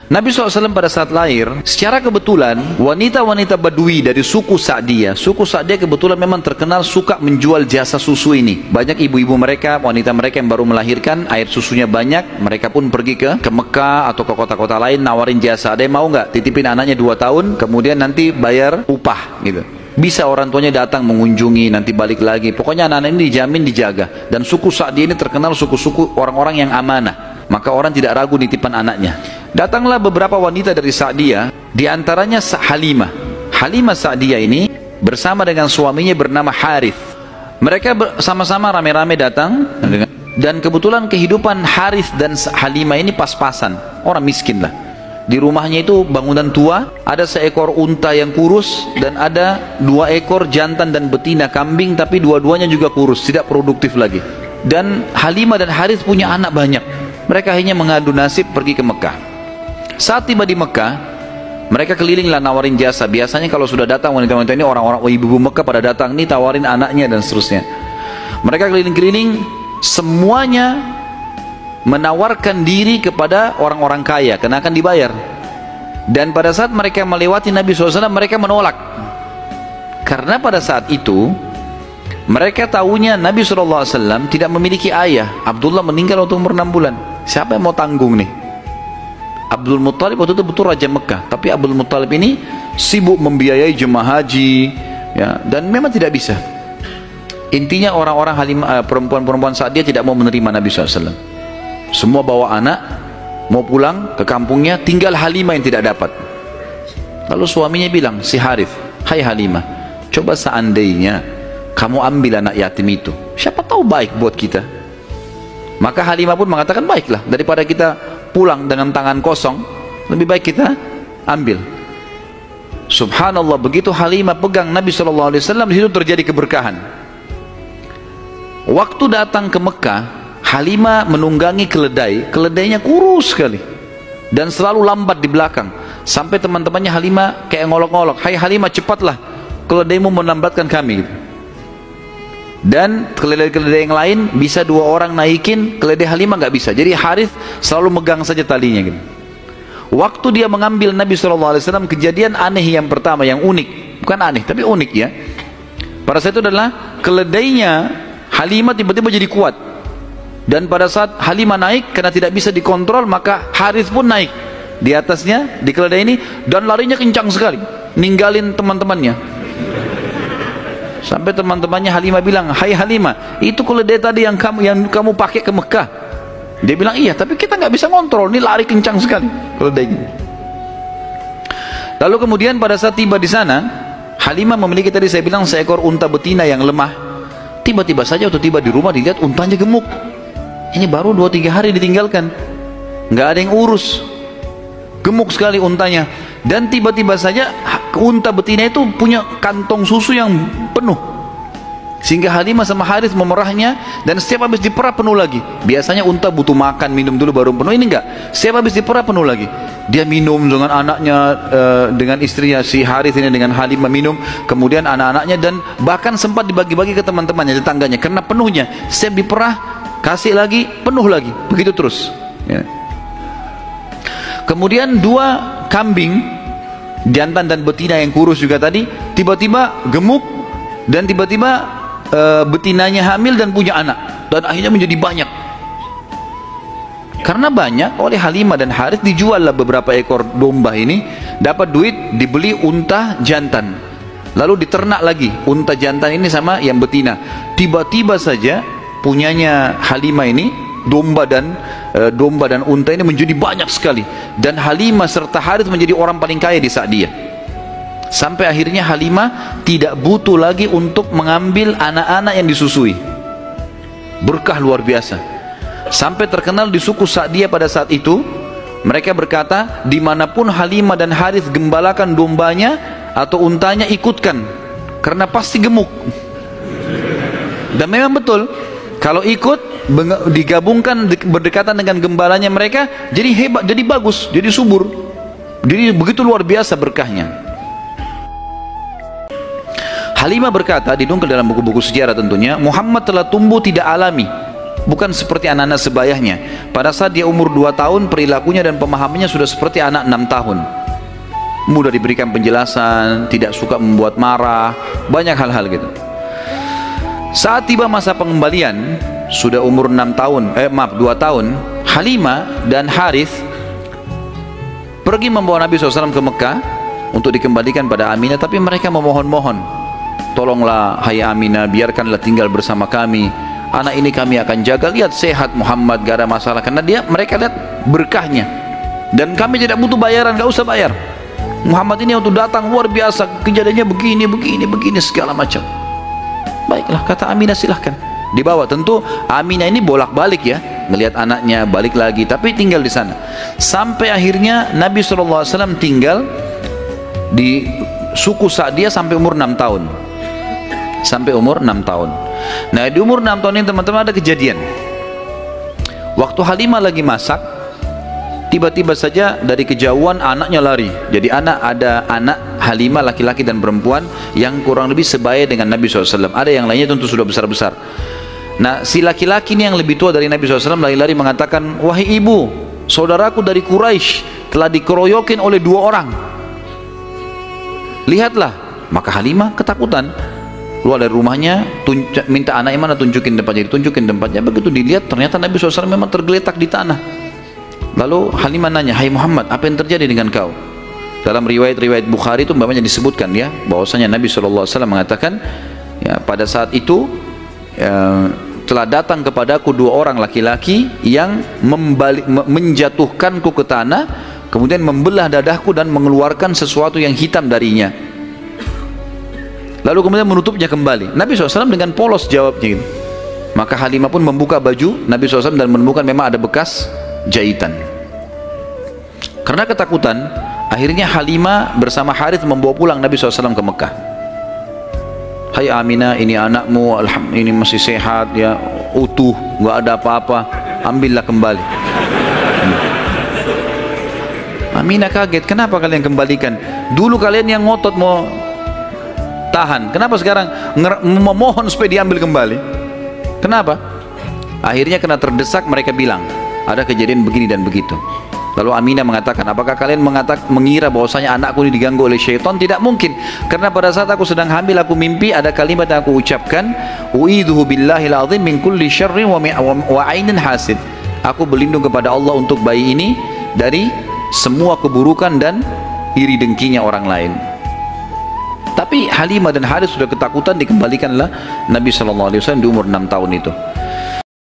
Nabi SAW pada saat lahir, secara kebetulan wanita-wanita Badui dari suku Sa'diyah kebetulan memang terkenal suka menjual jasa susu ini. Banyak ibu-ibu mereka, wanita mereka yang baru melahirkan, air susunya banyak, mereka pun pergi ke Mekah atau ke kota-kota lain nawarin jasa. Ada yang mau nggak titipin anaknya 2 tahun, kemudian nanti bayar upah gitu. Bisa orang tuanya datang mengunjungi, nanti balik lagi. Pokoknya anak-anak ini dijamin dijaga. Dan suku Sa'diyah ini terkenal suku-suku orang-orang yang amanah. Maka orang tidak ragu nitipan anaknya. Datanglah beberapa wanita dari Sa'diyah, diantaranya Halimah. Halimah Sa'diyah ini bersama dengan suaminya bernama Harith. Mereka sama-sama rame-rame datang, dan kebetulan kehidupan Harith dan Halimah ini pas-pasan. Orang miskin lah. Di rumahnya itu bangunan tua, ada seekor unta yang kurus, dan ada 2 ekor jantan dan betina kambing, tapi dua-duanya juga kurus, tidak produktif lagi. Dan Halimah dan Harith punya anak banyak. Mereka hanya mengadu nasib pergi ke Mekah. Saat tiba di Mekah, mereka kelilinglah nawarin jasa. Biasanya kalau sudah datang wanita-wanita ini, orang-orang ibu-ibu Mekah pada datang nih, tawarin anaknya dan seterusnya. Mereka keliling-keliling, semuanya menawarkan diri kepada orang-orang kaya karena akan dibayar. Dan pada saat mereka melewati Nabi SAW, mereka menolak. Karena pada saat itu mereka tahunya Nabi SAW tidak memiliki ayah. Abdullah meninggal waktu umur 6 bulan. Siapa yang mau tanggung nih? Abdul Muttalib waktu itu betul Raja Mekah, tapi Abdul Muttalib ini sibuk membiayai jemaah haji, ya, dan memang tidak bisa. Intinya orang-orang perempuan-perempuan saat dia tidak mau menerima Nabi SAW. Semua bawa anak, mau pulang ke kampungnya, tinggal Halimah yang tidak dapat. Lalu suaminya bilang, si Harith, hai Halimah, coba seandainya kamu ambil anak yatim itu, siapa tahu baik buat kita. Maka Halimah pun mengatakan, baiklah, daripada kita pulang dengan tangan kosong, lebih baik kita ambil. Subhanallah, begitu Halimah pegang Nabi SAW, di situ terjadi keberkahan. Waktu datang ke Mekah, Halimah menunggangi keledai, keledainya kurus sekali dan selalu lambat di belakang, sampai teman-temannya Halimah kayak ngolok-ngolok, hai Halimah, cepatlah, keledaimu melambatkan kami. Dan keledai-keledai yang lain bisa 2 orang naikin, keledai Halimah nggak bisa. Jadi Harith selalu megang saja talinya gitu. Waktu dia mengambil Nabi SAW, kejadian aneh yang pertama, yang unik, bukan aneh tapi unik ya. Pada saat itu adalah keledainya Halimah tiba-tiba jadi kuat. Dan pada saat Halimah naik, karena tidak bisa dikontrol, maka Harith pun naik di atasnya, di keledai ini, dan larinya kencang sekali, ninggalin teman-temannya. Sampai teman-temannya Halimah bilang, hai Halimah, itu keledai tadi yang kamu pakai ke Mekah. Dia bilang, iya, tapi kita nggak bisa kontrol, ini lari kencang sekali keledainya. Lalu kemudian pada saat tiba di sana, Halimah memiliki tadi saya bilang seekor unta betina yang lemah. Tiba-tiba saja waktu tiba di rumah dilihat untanya gemuk. Ini baru 2-3 hari ditinggalkan, nggak ada yang urus, gemuk sekali untanya. Dan tiba-tiba saja unta betina itu punya kantong susu yang penuh, sehingga Halimah sama Harith memerahnya, dan setiap habis diperah penuh lagi. Biasanya unta butuh makan, minum dulu baru penuh, ini enggak, setiap habis diperah penuh lagi. Dia minum dengan anaknya, dengan istrinya si Harith ini, dengan Halimah minum, kemudian anak-anaknya, dan bahkan sempat dibagi-bagi ke teman-temannya, tetangganya, karena penuhnya. Setiap diperah kasih lagi, penuh lagi, begitu terus ya. Kemudian 2 kambing, jantan dan betina yang kurus juga tadi, tiba-tiba gemuk, dan tiba-tiba betinanya hamil dan punya anak, dan akhirnya menjadi banyak. Karena banyak, oleh Halimah dan Harith dijual lah beberapa ekor domba ini, dapat duit, dibeli unta jantan, lalu diternak lagi unta jantan ini sama yang betina. Tiba-tiba saja punyanya Halimah ini, domba dan unta ini menjadi banyak sekali, dan Halimah serta Harith menjadi orang paling kaya di Sa'diyah. Sampai akhirnya Halimah tidak butuh lagi untuk mengambil anak-anak yang disusui. Berkah luar biasa. Sampai terkenal di suku Sa'diyah pada saat itu, mereka berkata, dimanapun Halimah dan Harith gembalakan dombanya atau untanya, ikutkan, karena pasti gemuk. Dan memang betul, kalau ikut digabungkan berdekatan dengan gembalanya mereka, jadi hebat, jadi bagus, jadi subur, jadi begitu luar biasa berkahnya. Halimah berkata, didongkel dalam buku-buku sejarah tentunya, Muhammad telah tumbuh tidak alami, bukan seperti anak-anak sebayahnya. Pada saat dia umur 2 tahun, perilakunya dan pemahamannya sudah seperti anak 6 tahun. Mudah diberikan penjelasan, tidak suka membuat marah, banyak hal-hal gitu. Saat tiba masa pengembalian, sudah umur 2 tahun, Halimah dan Harith pergi membawa Nabi SAW ke Mekah untuk dikembalikan pada Aminah, tapi mereka memohon-mohon, tolonglah hai Aminah, biarkanlah tinggal bersama kami, anak ini kami akan jaga, lihat sehat Muhammad, gak ada masalah, karena mereka lihat berkahnya, dan kami tidak butuh bayaran, gak usah bayar. Muhammad ini waktu datang luar biasa, kejadiannya begini segala macam. Baiklah, kata Aminah, silahkan dibawa. Tentu Aminah ini bolak-balik ya, melihat anaknya, balik lagi, tapi tinggal di sana sampai akhirnya Nabi SAW tinggal di suku Sa'diyah sampai umur 6 tahun. Sampai umur 6 tahun. Nah, di umur 6 tahun ini teman-teman ada kejadian. Waktu Halimah lagi masak, tiba-tiba saja dari kejauhan anaknya lari. Jadi ada anak Halimah laki-laki dan perempuan yang kurang lebih sebaya dengan Nabi SAW. Ada yang lainnya tentu sudah besar-besar. Nah, si laki-laki ini yang lebih tua dari Nabi SAW lari-lari mengatakan, wahai ibu, saudaraku dari Quraisy telah dikeroyokin oleh 2 orang. Lihatlah. Maka Halimah ketakutan, keluar dari rumahnya, minta anaknya, mana tunjukin tempatnya, ditunjukin tempatnya. Begitu dilihat, ternyata Nabi SAW memang tergeletak di tanah. Lalu Halimah nanya, hai Muhammad, apa yang terjadi dengan kau? Dalam riwayat-riwayat Bukhari itu umpamanya disebutkan ya, bahwasanya Nabi SAW mengatakan, ya, pada saat itu telah datang kepadaku 2 orang laki-laki yang menjatuhkanku ke tanah, kemudian membelah dadahku dan mengeluarkan sesuatu yang hitam darinya, lalu kemudian menutupnya kembali. Nabi SAW dengan polos jawabnya gitu. Maka Halimah pun membuka baju Nabi SAW dan menemukan memang ada bekas jahitan. Karena ketakutan, akhirnya Halimah bersama Harith membawa pulang Nabi SAW ke Mekah. Hai Aminah, ini anakmu, ini masih sehat ya, utuh, nggak ada apa-apa, ambillah kembali. Aminah kaget, kenapa kalian kembalikan? Dulu kalian yang ngotot mau tahan, kenapa sekarang memohon supaya diambil kembali? Kenapa? Akhirnya karena terdesak mereka bilang, ada kejadian begini dan begitu. Lalu Aminah mengatakan, apakah kalian mengira bahwasanya anakku ini diganggu oleh syaitan? Tidak mungkin, karena pada saat aku sedang hamil aku mimpi ada kalimat yang aku ucapkan, u'idzuhu billahil azim min kulli syarrin wa ainin hasid. Aku berlindung kepada Allah untuk bayi ini dari semua keburukan dan iri dengkinya orang lain. Tapi Halimah dan Harith sudah ketakutan, dikembalikanlah Nabi SAW di umur 6 tahun itu.